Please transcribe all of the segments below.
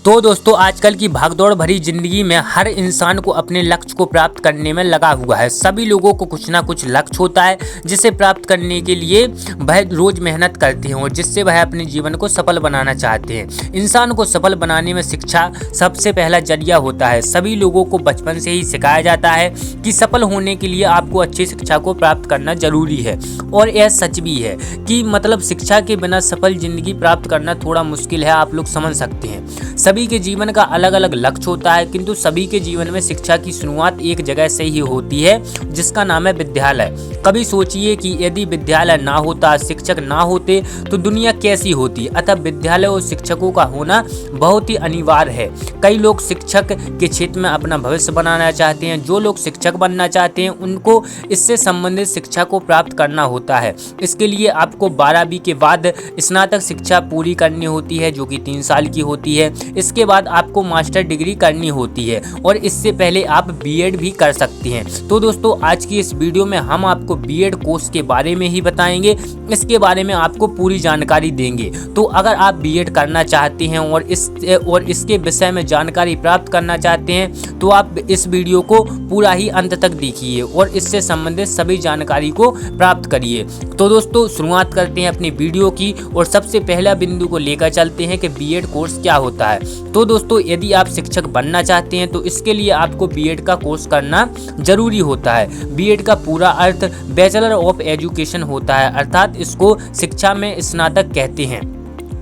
तो दोस्तों आजकल की भागदौड़ भरी जिंदगी में हर इंसान को अपने लक्ष्य को प्राप्त करने में लगा हुआ है। सभी लोगों को कुछ ना कुछ लक्ष्य होता है जिसे प्राप्त करने के लिए वह रोज मेहनत करते हैं और जिससे वह अपने जीवन को सफल बनाना चाहते हैं। इंसान को सफल बनाने में शिक्षा सबसे पहला जरिया होता है। सभी लोगों को बचपन से ही सिखाया जाता है कि सफल होने के लिए आपको अच्छी शिक्षा को प्राप्त करना जरूरी है। और यह सच भी है कि मतलब शिक्षा के बिना सफल जिंदगी प्राप्त करना थोड़ा मुश्किल है, आप लोग समझ सकते हैं। सभी के जीवन का अलग अलग लक्ष्य होता है, किंतु सभी के जीवन में शिक्षा की शुरुआत एक जगह से ही होती है जिसका नाम है विद्यालय। कभी सोचिए कि यदि विद्यालय ना होता, शिक्षक ना होते तो दुनिया कैसी होती। अतः विद्यालय और शिक्षकों का होना बहुत ही अनिवार्य है। कई लोग शिक्षक के क्षेत्र में अपना भविष्य बनाना चाहते हैं। जो लोग शिक्षक बनना चाहते हैं उनको इससे संबंधित शिक्षा को प्राप्त करना होता है। इसके लिए आपको 12वीं के बाद स्नातक शिक्षा पूरी करनी होती है जो कि 3 साल की होती है। इसके बाद आपको मास्टर डिग्री करनी होती है और इससे पहले आप बीएड भी कर सकती हैं। तो दोस्तों आज की इस वीडियो में हम आपको बीएड कोर्स के बारे में ही बताएंगे। इसके बारे में आपको पूरी जानकारी देंगे। तो अगर आप बीएड करना चाहते हैं और इसके विषय में जानकारी प्राप्त करना चाहते हैं तो आप इस वीडियो को पूरा ही अंत तक देखिए और इससे संबंधित सभी जानकारी को प्राप्त करिए। तो दोस्तों शुरुआत करते हैं अपनी वीडियो की और सबसे पहला बिंदु को लेकर चलते हैं कि बीएड कोर्स क्या होता है। तो दोस्तों यदि आप शिक्षक बनना चाहते हैं तो इसके लिए आपको बीएड का कोर्स करना जरूरी होता है। बीएड का पूरा अर्थ बैचलर ऑफ एजुकेशन होता है, अर्थात इसको शिक्षा में स्नातक कहते हैं।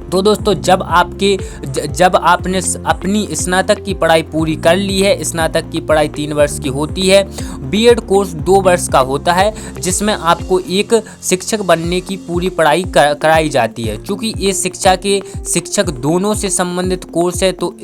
तो दोस्तों जब आपने अपनी स्नातक की पढ़ाई पूरी कर ली है, स्नातक की पढ़ाई 3 वर्ष की होती है। बीएड कोर्स 2 वर्ष का होता है जिसमें आपको एक शिक्षक बनने की पूरी पढ़ाई कराई जाती है। क्योंकि ये शिक्षक दोनों से संबंधित कोर्स है तो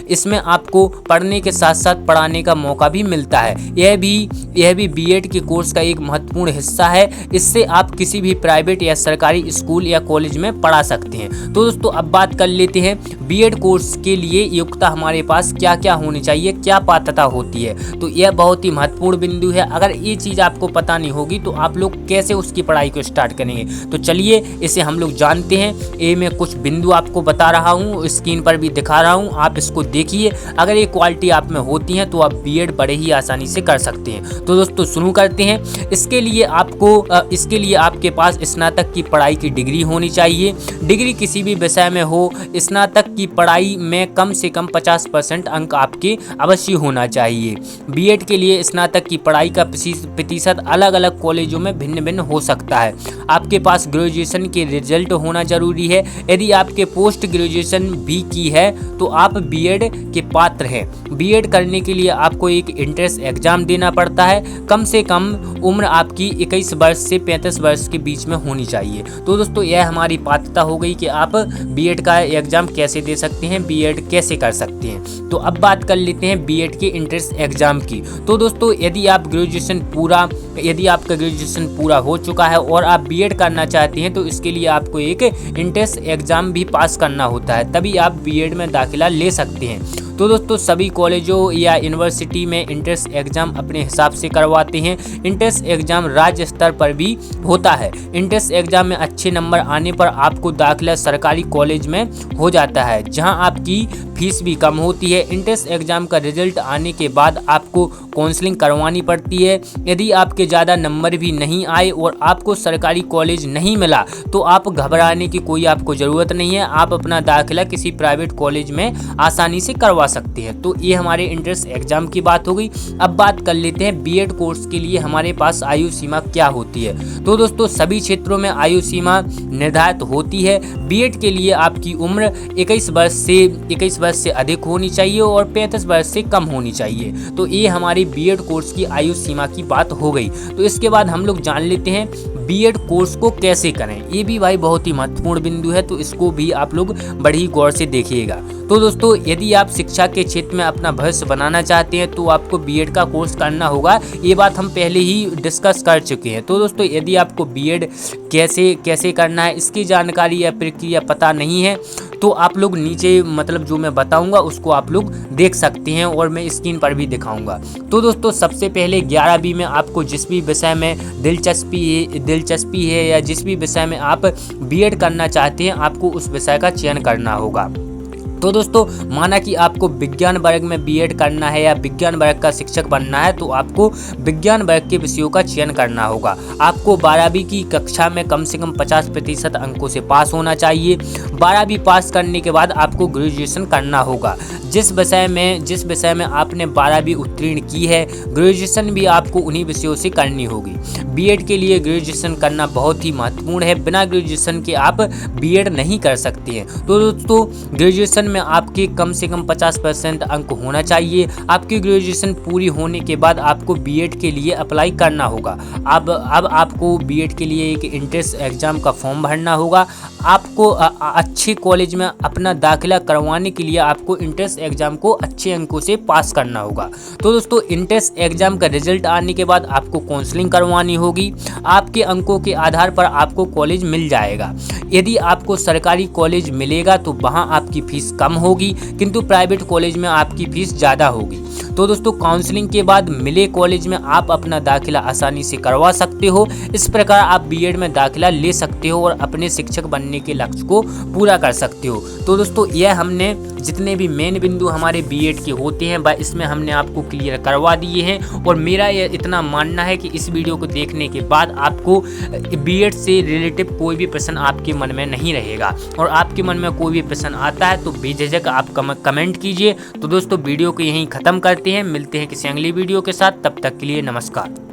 इसमें आपको पढ़ने के साथ साथ पढ़ाने का मौका भी मिलता है। यह भी बीएड के कोर्स का एक महत्वपूर्ण हिस्सा है। इससे आप किसी भी प्राइवेट या सरकारी स्कूल या कॉलेज में पढ़ा सकते हैं। तो दोस्तों अब बात कर लेते हैं बीएड कोर्स के लिए योग्यता हमारे पास क्या क्या होनी चाहिए, क्या पात्रता होती है। तो यह बहुत ही महत्वपूर्ण बिंदु है। अगर ये चीज आपको पता नहीं होगी तो आप लोग कैसे उसकी पढ़ाई को स्टार्ट करेंगे। तो चलिए इसे हम लोग जानते हैं। ये मैं कुछ बिंदु आपको बता रहा हूँ, स्क्रीन पर भी दिखा रहा हूँ, आप इसको देखिए। अगर ये क्वालिटी आप में होती है तो आप बीएड बड़े ही आसानी से कर सकते हैं। तो दोस्तों शुरू करते हैं। इसके लिए आपके पास स्नातक की पढ़ाई की डिग्री होनी चाहिए। डिग्री किसी भी विषय में हो, स्नातक की पढ़ाई में कम से कम 50% अंक आपके अवश्य होना चाहिए। बीएड के लिए स्नातक की पढ़ाई का प्रतिशत अलग अलग कॉलेजों में भिन्न भिन्न हो सकता है। आपके पास ग्रेजुएशन के रिजल्ट होना जरूरी है। यदि आपके पोस्ट ग्रेजुएशन भी की है तो आप बीएड के पात्र हैं। बीएड करने के लिए आपको एक एंट्रेंस एग्जाम देना पड़ता है। कम से कम उम्र आपकी 21 वर्ष से 35 वर्ष के बीच में होनी चाहिए। तो दोस्तों यह हमारी पात्रता हो गई कि आप बीएड का एग्जाम कैसे दे सकते हैं, बीएड कैसे कर सकते हैं। तो अब बात कर लेते हैं बीएड के एंट्रेंस एग्जाम की। तो दोस्तों यदि आपका ग्रेजुएशन पूरा हो चुका है और आप बीएड करना चाहते हैं तो इसके लिए आपको एक एंट्रेंस एग्जाम भी पास करना होता है, तभी आप बीएड में दाखिला ले सकते हैं। तो दोस्तों सभी कॉलेजों या यूनिवर्सिटी में एंट्रेंस एग्जाम अपने हिसाब से करवाते हैं। एंट्रेंस एग्जाम राज्य स्तर पर भी होता है। एंट्रेंस एग्जाम में अच्छे नंबर आने पर आपको दाखिला सरकारी कॉलेज में हो जाता है जहां आपकी फीस भी कम होती है। एंट्रेंस एग्जाम का रिजल्ट आने के बाद आपको काउंसलिंग करवानी पड़ती है। यदि आपके ज़्यादा नंबर भी नहीं आए और आपको सरकारी कॉलेज नहीं मिला तो आप घबराने की कोई आपको ज़रूरत नहीं है। आप अपना दाखिला किसी प्राइवेट कॉलेज में आसानी से करवा सकते हैं। तो ये हमारे एंट्रेंस एग्जाम की बात हो गई। अब बात कर लेते हैं बीएड कोर्स के लिए हमारे पास आयु सीमा क्या होती है। तो दोस्तों सभी क्षेत्रों में आयु सीमा निर्धारित होती है। बीएड के लिए आपकी उम्र 21 वर्ष से अधिक होनी चाहिए और 35 वर्ष से कम होनी चाहिए। तो ये हमारी बीएड कोर्स की आयु सीमा की बात हो गई। तो इसके बाद हम लोग जान लेते हैं बीएड कोर्स को कैसे करें। ये भी भाई बहुत ही महत्वपूर्ण बिंदु है, तो इसको भी आप लोग बड़ी गौर से देखिएगा। तो दोस्तों यदि आप शिक्षा के क्षेत्र में अपना भविष्य बनाना चाहते हैं तो आपको बीएड का कोर्स करना होगा। ये बात हम पहले ही डिस्कस कर चुके हैं। तो दोस्तों यदि आपको बीएड कैसे करना है इसकी जानकारी या प्रक्रिया पता नहीं है तो आप लोग नीचे मतलब जो मैं बताऊंगा उसको आप लोग देख सकते हैं और मैं स्क्रीन पर भी दिखाऊंगा। तो दोस्तों सबसे पहले 11वीं में आपको जिस भी विषय में दिलचस्पी है या जिस भी विषय में आप बीएड करना चाहते हैं आपको उस विषय का चयन करना होगा। तो दोस्तों माना कि आपको विज्ञान वर्ग में बीएड करना है या विज्ञान वर्ग का शिक्षक बनना है, तो आपको विज्ञान वर्ग के विषयों का चयन करना होगा। आपको 12वीं की कक्षा में कम से कम 50% अंकों से पास होना चाहिए। 12वीं पास करने के बाद आपको ग्रेजुएशन करना होगा। जिस विषय में आपने 12वीं उत्तीर्ण की है, ग्रेजुएशन भी आपको उन्हीं विषयों से करनी होगी। बीएड के लिए ग्रेजुएशन करना बहुत ही महत्वपूर्ण है। बिना ग्रेजुएशन के आप बीएड नहीं कर सकते हैं। तो दोस्तों ग्रेजुएशन में आपके कम से कम 50% अंक होना चाहिए। आपकी ग्रेजुएशन पूरी होने के बाद आपको बीएड के लिए अप्लाई करना होगा। अब आपको बीएड के लिए एक एंट्रेंस एग्जाम का फॉर्म भरना होगा। आपको अच्छे कॉलेज में अपना दाखिला करवाने के लिए आपको एंट्रेंस एग्जाम को अच्छे अंकों से पास करना होगा। तो दोस्तों एंट्रेंस एग्जाम का रिजल्ट आने के बाद आपको काउंसलिंग करवानी होगी। आपके अंकों के आधार पर आपको कॉलेज मिल जाएगा। यदि आपको सरकारी कॉलेज मिलेगा तो वहाँ आपकी फीस कम होगी, किंतु प्राइवेट कॉलेज में आपकी फीस ज़्यादा होगी। तो दोस्तों काउंसलिंग के बाद मिले कॉलेज में आप अपना दाखिला आसानी से करवा सकते हो। इस प्रकार आप बीएड में दाखिला ले सकते हो और अपने शिक्षक बनने के लक्ष्य को पूरा कर सकते हो। तो दोस्तों यह हमने जितने भी मेन बिंदु हमारे बीएड के होते हैं वह इसमें हमने आपको क्लियर करवा दिए हैं। और मेरा यह इतना मानना है कि इस वीडियो को देखने के बाद आपको बीएड से रिलेटिव कोई भी प्रश्न आपके मन में नहीं रहेगा। और आपके मन में कोई भी प्रश्न आता है तो बेझिझक आप कमेंट कीजिए। तो दोस्तों वीडियो को यहीं ख़त्म करते हैं, मिलते हैं किसी अगली वीडियो के साथ। तब तक के लिए नमस्कार।